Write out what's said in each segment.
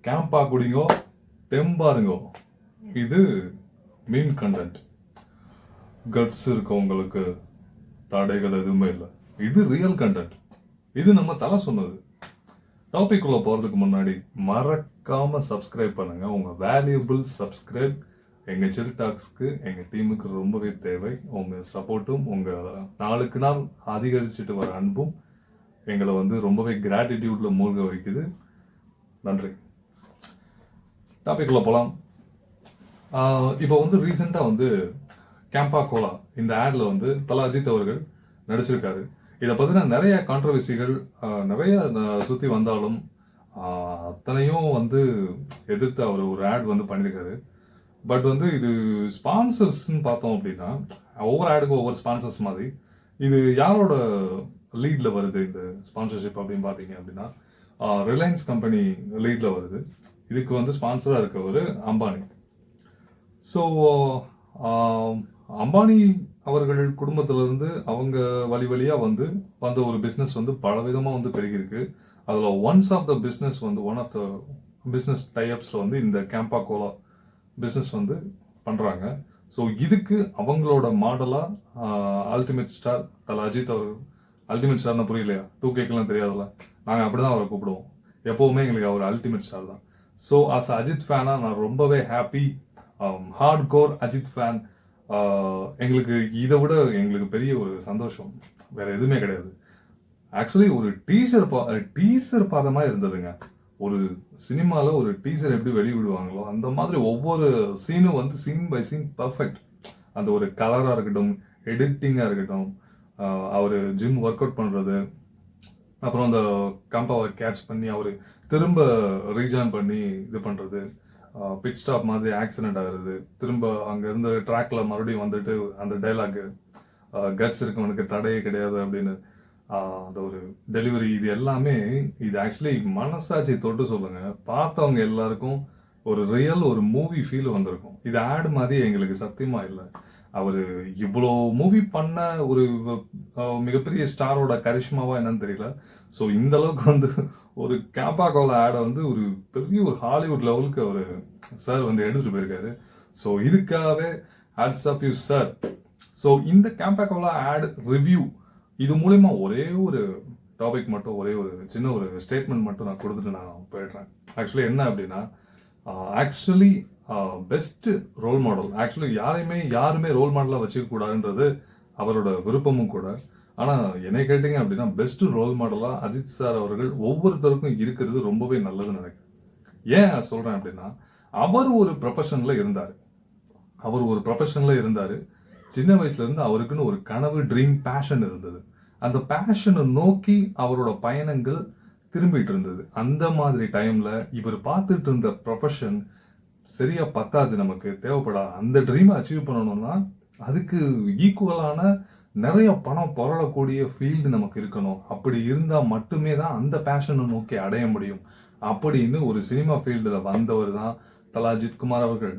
CAMPA குடிங்கோ, தெம்பாருங்கோ. இது மீன் content. Cuts இருக்கவங்களுக்கு தடைகள் எதுவுமே இல்லை. இது ரியல் கண்டென்ட். இது நம்ம தலை சொன்னது. டாபிக் உள்ள போறதுக்கு முன்னாடி மறக்காம சப்ஸ்கிரைப் பண்ணுங்க. உங்க வேல்யூபிள் சப்ஸ்கிரைப் எங்க சில் டாக்ஸ்க்கு, எங்க டீமுக்கு ரொம்பவே தேவை. உங்க சப்போர்ட்டும் உங்க நாளுக்கு நாள் அதிகரிச்சுட்டு வர அன்பும் எங்களை ரொம்பவே கிராட்டிடியூட்ல மூழ்க வைக்குது. நன்றி. டாபிக் உள்ள போலாம். இப்போ ரீசெண்டாக கேம்பா கோலா இந்த ஆட்ல தல அஜித் அவர்கள் நடிச்சிருக்காரு. இதை பற்றின நிறைய கான்ட்ரவர்சிகள் நிறைய சுற்றி வந்தாலும் அத்தனையும் எதிர்த்து அவர் ஒரு ஆட் பண்ணியிருக்காரு. பட் இது ஸ்பான்சர்ஸ்ன்னு பார்த்தோம் அப்படின்னா ஒவ்வொரு ஆடுக்கும் ஒவ்வொரு ஸ்பான்சர்ஸ் மாதிரி. இது யாரோட லீடில் வருது இந்த ஸ்பான்சர்ஷிப் அப்படின்னு பார்த்தீங்க அப்படின்னா ரிலையன்ஸ் கம்பெனி லீடில் வருது. இதுக்கு ஸ்பான்சராக இருக்கவர் அம்பானி. ஸோ அம்பானி அவர்கள் குடும்பத்திலிருந்து அவங்க வழியாக வந்த ஒரு பிஸ்னஸ் பலவிதமாக பெருகிருக்கு. அதில் ஒன் ஆஃப் த பிஸ்னஸ் டைப்ஸில் இந்த கேம்பா கோலா பிஸ்னஸ் பண்ணுறாங்க. ஸோ இதுக்கு அவங்களோட மாடலாக அல்டிமேட் ஸ்டார் தல அஜித் அவர்கள். அல்டிமேட் ஸ்டார்னா புரியலையா? 2Kலாம் தெரியாதுல்ல, நாங்கள் அப்படி தான் அவரை கூப்பிடுவோம். எப்போவுமே எங்களுக்கு அவர் அல்டிமேட் ஸ்டார் தான். ஸோ அஸ் அஜித் ஃபேனாக நான் ரொம்பவே happy. Hardcore Ajith fan. எங்களுக்கு இதை விட எங்களுக்கு பெரிய ஒரு சந்தோஷம் வேற எதுவுமே கிடையாது. ஆக்சுவலி ஒரு டீசர் பாதமா இருந்ததுங்க. ஒரு சினிமாவில் ஒரு டீசர் எப்படி வெளியிடுவாங்களோ அந்த மாதிரி ஒவ்வொரு சீனும் சீன் பை சீன் பர்ஃபெக்ட். அந்த ஒரு கலராக இருக்கட்டும், எடிட்டிங்காக இருக்கட்டும், அவர் ஜிம் ஒர்க் அவுட் பண்ணுறது, அப்புறம் அந்த கம்பாவை கேட்ச் பண்ணி அவர் திரும்ப ரீஜாயின் பண்ணி இது பண்ணுறது, பிட் ஸ்டாப் மாதிரி ஆக்சிடென்ட் ஆகுறது, திரும்ப அங்கேருந்து ட்ராக்ல மறுபடியும் அந்த டைலாக் கட்ஸ் இருக்கவனுக்கு தடையே கிடையாது அப்படின்னு அந்த ஒரு டெலிவரி, இது எல்லாமே இது ஆக்சுவலி மனசாட்சி தொட்டு சொல்லுங்க. பார்த்தவங்க எல்லாருக்கும் ஒரு மூவி ஃபீல் வந்திருக்கும். இது ஆட் மாதிரி எங்களுக்கு சத்தியமா இல்லை. அவர் இவ்வளோ மூவி பண்ண ஒரு மிகப்பெரிய ஸ்டாரோட கரிஷ்மாவா என்னன்னு தெரியல. ஸோ இந்த அளவுக்கு ஒரு கேம்பா கோலா ஆடை ஒரு பெரிய ஒரு ஹாலிவுட் லெவலுக்கு அவர் சார் எடுத்துட்டு போயிருக்காரு. ஸோ இதுக்காகவே hats off you sir. So இந்த கேம்பா கோலா ஆட் ரிவ்யூ இது மூலயமா ஒரே ஒரு டாபிக் மட்டும், ஒரே ஒரு சின்ன ஒரு ஸ்டேட்மெண்ட் மட்டும் நான் கொடுத்துட்டு நான் போயிடுறேன். ஆக்சுவலி என்ன அப்படின்னா, பெஸ்ட் ரோல் மாடல் ஆக்சுவலி யாருமே ரோல் மாடலாக வச்சுக்க கூடாதுன்றது அவரோட விருப்பமும் கூட. ஆனால் என்னை கேட்டீங்க அப்படின்னா பெஸ்ட் ரோல் மாடலாக அஜித் சார் அவர்கள் ஒவ்வொருத்தருக்கும் இருக்கிறது ரொம்பவே நல்லதுன்னு நினைக்கிறேன். ஏன் சொல்கிறேன் அப்படின்னா, அவர் ஒரு ப்ரொஃபஷனில் இருந்தார். சின்ன வயசுலேருந்து அவருக்குன்னு ஒரு கனவு, ட்ரீம், பேஷன் இருந்தது. அந்த பேஷனை நோக்கி அவரோட பயணங்கள் திரும்பிட்டு இருந்தது. அந்த மாதிரி டைமில் இவர் பார்த்துட்டு இருந்த ப்ரொஃபஷன் சரியா பத்தாது, நமக்கு தேவைப்படாது. அந்த ட்ரீமை அச்சீவ் பண்ணணும்னா அதுக்கு ஈக்குவலான நிறைய பணம் பொருளக்கூடிய ஃபீல்டு நமக்கு இருக்கணும். அப்படி இருந்தால் மட்டுமே தான் அந்த பேஷனை நோக்கி அடைய முடியும் அப்படின்னு ஒரு சினிமா ஃபீல்டில் வந்தவர் தான் தல அஜித் குமார் அவர்கள்.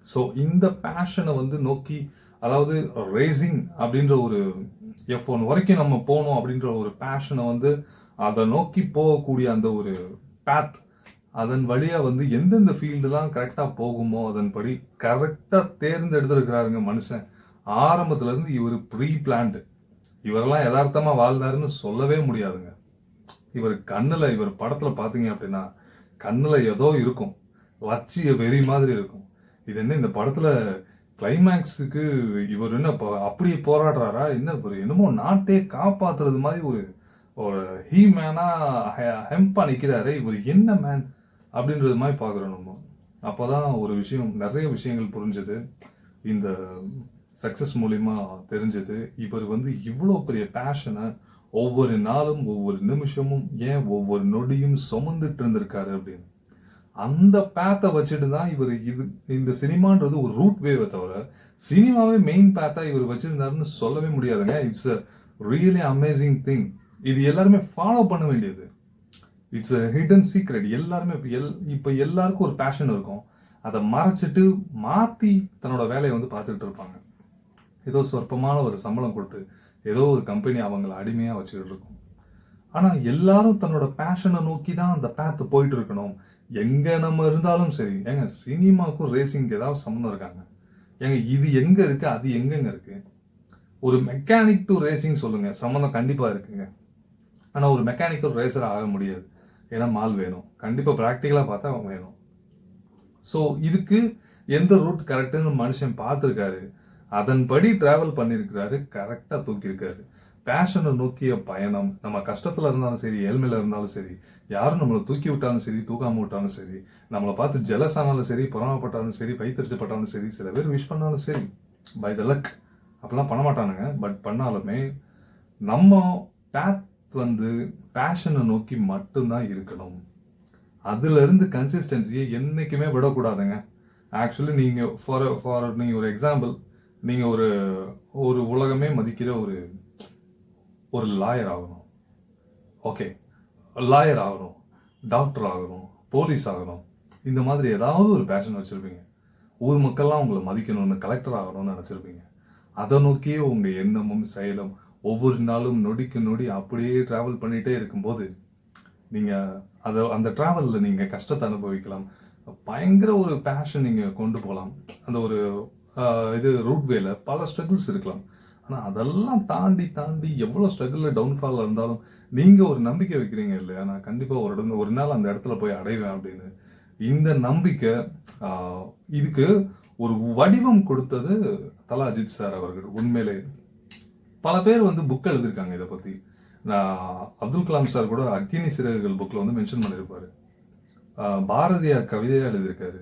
ஸோ இந்த பேஷனை நோக்கி, அதாவது ரேசிங் அப்படின்ற ஒரு F1 வரைக்கும் நம்ம போகணும் அப்படின்ற ஒரு பேஷனை அதை நோக்கி போகக்கூடிய அந்த ஒரு பேத், அதன் வழியா எந்தெந்த ஃபீல்டுலாம் கரெக்டாக போகுமோ அதன்படி கரெக்டாக தேர்ந்தெடுத்திருக்கிறாருங்க மனுஷன். ஆரம்பத்துல இருந்து இவர் ப்ரீ பிளான்டு. இவரெல்லாம் யதார்த்தமாக வாழ்ந்தாருன்னு சொல்லவே முடியாதுங்க. இவர் படத்துல பார்த்தீங்க அப்படின்னா கண்ணில் ஏதோ இருக்கும், லட்சிய வெறி மாதிரி இருக்கும். இது என்ன இந்த படத்துல கிளைமேக்ஸுக்கு இவர் என்ன அப்படியே போராடுறாரா, என்ன என்னமோ நாட்டே காப்பாத்துறது மாதிரி ஒரு ஹீ மேனா ஹெம்பா நிற்கிறாரு, இவர் என்ன மேன் அப்படின்றது மாதிரி பார்க்குறோம் நம்ம. அப்போதான் நிறைய விஷயங்கள் புரிஞ்சது. இந்த சக்ஸஸ் மூலிமா தெரிஞ்சது இவர் இவ்வளோ பெரிய பேஷனை ஒவ்வொரு நாளும், ஒவ்வொரு நிமிஷமும், ஏன் ஒவ்வொரு நொடியும் சுமந்துட்டு இருந்திருக்காரு அப்படின்னு. அந்த பேத்தை வச்சுட்டு தான் இவர் இந்த சினிமான்றது ஒரு ரூட் வேவை தவிர சினிமாவே மெயின் பேத்தா இவர் வச்சிருந்தாருன்னு சொல்லவே முடியாதுங்க. It's a really amazing thing. இது எல்லாருமே ஃபாலோ பண்ண வேண்டியது. It's a hidden secret. எல்லாருமே இப்போ எல்லாருக்கும் ஒரு பேஷன் இருக்கும், அதை மறைச்சிட்டு மாற்றி தன்னோட வேலையை பார்த்துக்கிட்டு இருப்பாங்க. ஏதோ சொற்பமான ஒரு சம்பளம் கொடுத்து ஏதோ ஒரு கம்பெனி அவங்கள அடிமையாக வச்சுக்கிட்டு இருக்கும். ஆனால் எல்லாரும் தன்னோட பேஷனை நோக்கி தான் அந்த பேத்து போயிட்டு இருக்கணும். எங்கே நம்ம இருந்தாலும் சரி, ஏங்க சினிமாவுக்கும் ரேசிங்க்கு ஏதாவது சம்மந்தம் இருக்காங்க? ஏங்க இது எங்கே இருக்குது, அது எங்கெங்க இருக்குது? ஒரு மெக்கானிக் டு ரேசிங் சொல்லுங்கள், சம்மந்தம் கண்டிப்பாக இருக்குங்க. ஆனால் ஒரு மெக்கானிக்கல் ரேசர் ஆக முடியாது. ஏன்னா மால் வேணும், கண்டிப்பாக ப்ராக்டிக்கலாக பார்த்தா வேணும். ஸோ இதுக்கு எந்த ரூட் கரெக்டுன்னு மனுஷன் பார்த்துருக்காரு, அதன்படி டிராவல் பண்ணியிருக்கிறாரு, கரெக்டாக தூக்கியிருக்காரு. பேஷனை நோக்கிய பயணம், நம்ம கஷ்டத்தில் இருந்தாலும் சரி, ஏழ்மையில் இருந்தாலும் சரி, யாரும் நம்மளை தூக்கி விட்டாலும் சரி, தூக்காம விட்டாலும் சரி, நம்மளை பார்த்து ஜெலஸ் ஆனாலும் சரி, பொறாமப்பட்டாலும் சரி, பைத்தரிச்சப்பட்டாலும் சரி, சில பேர் விஷ் பண்ணாலும் சரி, பை த லக் அப்படிலாம் பண்ண மாட்டானுங்க. பட் பண்ணாலுமே நம்ம பேத் வந்து பேஷனை நோக்கி மட்டும்தான் இருக்கணும். அதுலேருந்து கன்சிஸ்டன்சியை என்றைக்குமே விடக்கூடாதுங்க. ஆக்சுவலி நீங்கள் நீங்கள் ஒரு எக்ஸாம்பிள், நீங்கள் ஒரு ஒரு உலகமே மதிக்கிற ஒரு லாயர் ஆகணும். ஓகே, லாயர் ஆகணும், டாக்டர் ஆகணும், போலீஸ் ஆகணும், இந்த மாதிரி ஏதாவது ஒரு பேஷன் வச்சுருப்பீங்க. ஊர் மக்கள்லாம் உங்களை மதிக்கணும்னு, கலெக்டர் ஆகணும்னு நினச்சிருப்பீங்க. அதை நோக்கியே உங்கள் எண்ணமும் செயலும் ஒவ்வொரு நாளும் நொடிக்கு நொடி அப்படியே ட்ராவல் பண்ணிகிட்டே இருக்கும்போது நீங்கள் அந்த ட்ராவலில் நீங்கள் கஷ்டத்தை அனுபவிக்கலாம், பயங்கர ஒரு பேஷன் நீங்கள் கொண்டு போகலாம். அந்த ஒரு ரூட்வேல பல ஸ்ட்ரகிள்ஸ் இருக்கலாம். ஆனால் அதெல்லாம் தாண்டி எவ்வளோ ஸ்ட்ரகிளில் டவுன்ஃபால் இருந்தாலும் நீங்கள் ஒரு நம்பிக்கை வைக்கிறீங்க இல்லையா, நான் கண்டிப்பாக ஒரு நாள் அந்த இடத்துல போய் அடைவேன் அப்படின்னு. இந்த நம்பிக்கை, இதுக்கு ஒரு வடிவம் கொடுத்தது தல அஜித் சார் அவர்கள். உண்மையிலே பல பேர் வந்து புக் எழுதியிருக்காங்க இதை பற்றி. நான் அப்துல் கலாம் சார் கூட அக்னி சிறகுகள் புக்கில் வந்து மென்ஷன் பண்ணியிருப்பாரு. பாரதியார் கவிதையாக எழுதியிருக்காரு.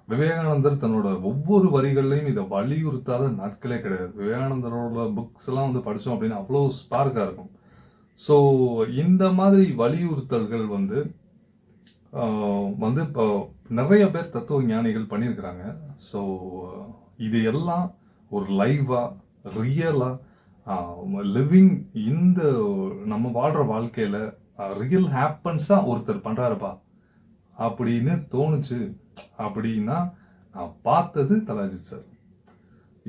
விவேகானந்தர் தன்னோட ஒவ்வொரு வரிகள்லையும் இதை வலியுறுத்தாத நாட்களே கிடையாது. விவேகானந்தரோட புக்ஸ் எல்லாம் வந்து படித்தோம் அப்படின்னா அவ்வளோ ஸ்பார்க்காக இருக்கும். ஸோ இந்த மாதிரி வலியுறுத்தல்கள் வந்து இப்போ நிறைய பேர் தத்துவ ஞானிகள் பண்ணியிருக்கிறாங்க. ஸோ இது எல்லாம் ஒரு லைவாக, ரியலாக, லிவிங் இந்த நம்ம வாழ்கிற வாழ்க்கையில் ரியல் ஹேப்பன்ஸாக ஒருத்தர் பண்ணுறாருப்பா அப்படின்னு தோணுச்சு. அப்படின்னா நான் பார்த்தது தல அஜித் சார்.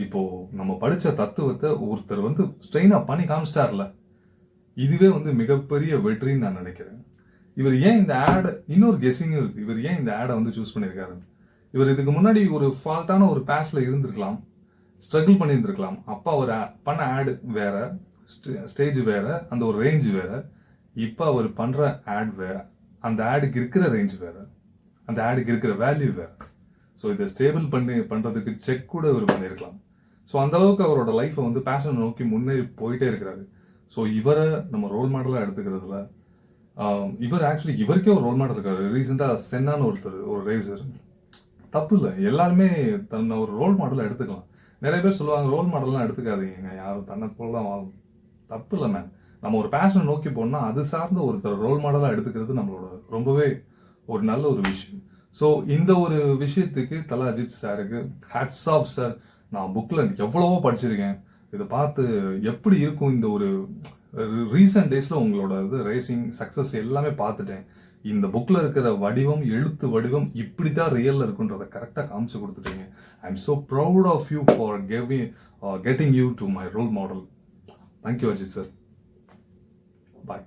இப்போது நம்ம படித்த தத்துவத்தை ஒருத்தர் வந்து ஸ்ட்ரெயினாக பண்ணி காமிச்சிட்டார்ல, இதுவே வந்து மிகப்பெரிய வெற்றின்னு நான் நினைக்கிறேன். இவர் ஏன் இந்த ஆடை, இன்னொரு கெஸ்ஸிங்கும் இருக்குது, இவர் ஏன் இந்த ஆடை வந்து சூஸ் பண்ணியிருக்காரு. இவர் இதுக்கு முன்னாடி ஒரு ஃபால்ட்டான ஒரு பேஷில் இருந்திருக்கலாம், ஸ்ட்ரகிள் பண்ணியிருந்திருக்கலாம். அப்போ அவர் பண்ண ஆடு வேற, ஸ்டேஜ் வேற, அந்த ஒரு ரேஞ்ச் வேற. இப்போ அவர் பண்ணுற ஆட் வேற, அந்த ஆடுக்கு இருக்கிற ரேஞ்ச் வேற, அந்த ஆடுக்கு இருக்கிற வேல்யூ வேற. ஸோ இதை ஸ்டேபிள் பண்ணுறதுக்கு செக் கூட இவர் பண்ணியிருக்கலாம். ஸோ அந்தளவுக்கு அவரோட லைஃப்பை வந்து பேஷனை நோக்கி முன்னேறி போயிட்டே இருக்கிறாரு. ஸோ இவரை நம்ம ரோல் மாடலாக எடுத்துக்கிறதுல இவர் ஆக்சுவலி இவருக்கே ஒரு ரோல் மாடல் இருக்காரு. ரீசெண்டாக சென்னான்னு ஒரு ரேசர். தப்பு இல்லை, எல்லாருமே தன்னை ஒரு ரோல் மாடலாக எடுத்துக்கலாம். நிறைய பேர் சொல்லுவாங்க ரோல் மாடல்லாம் எடுத்துக்காதீங்க, யாரும் தன்னை போல தான் வாழும். தப்பு இல்லை மேம். நம்ம ஒரு பேஷனை நோக்கி போனால் அது சார்ந்த ஒருத்தர் ரோல் மாடலாக எடுத்துக்கிறது நம்மளோட ரொம்பவே ஒரு நல்ல ஒரு விஷயம். ஸோ இந்த ஒரு விஷயத்துக்கு தல அஜித் சாருக்கு ஹேட்ஸ் ஆஃப் சார். நான் புக்கில் எவ்வளவோ படிச்சிருக்கேன். இதை பார்த்து எப்படி இருக்கும் இந்த ஒரு ரீசன்ட் டேஸில் உங்களோட ரேசிங் சக்ஸஸ் எல்லாமே பார்த்துட்டேன். இந்த புக்கில் இருக்கிற வடிவம், எழுத்து வடிவம் இப்படி தான் ரியலில் இருக்குன்றதை கரெக்டாக காமிச்சு கொடுத்துட்டீங்க. I am so proud of you for getting you to my role model. Thank you Ajith sir. Bye.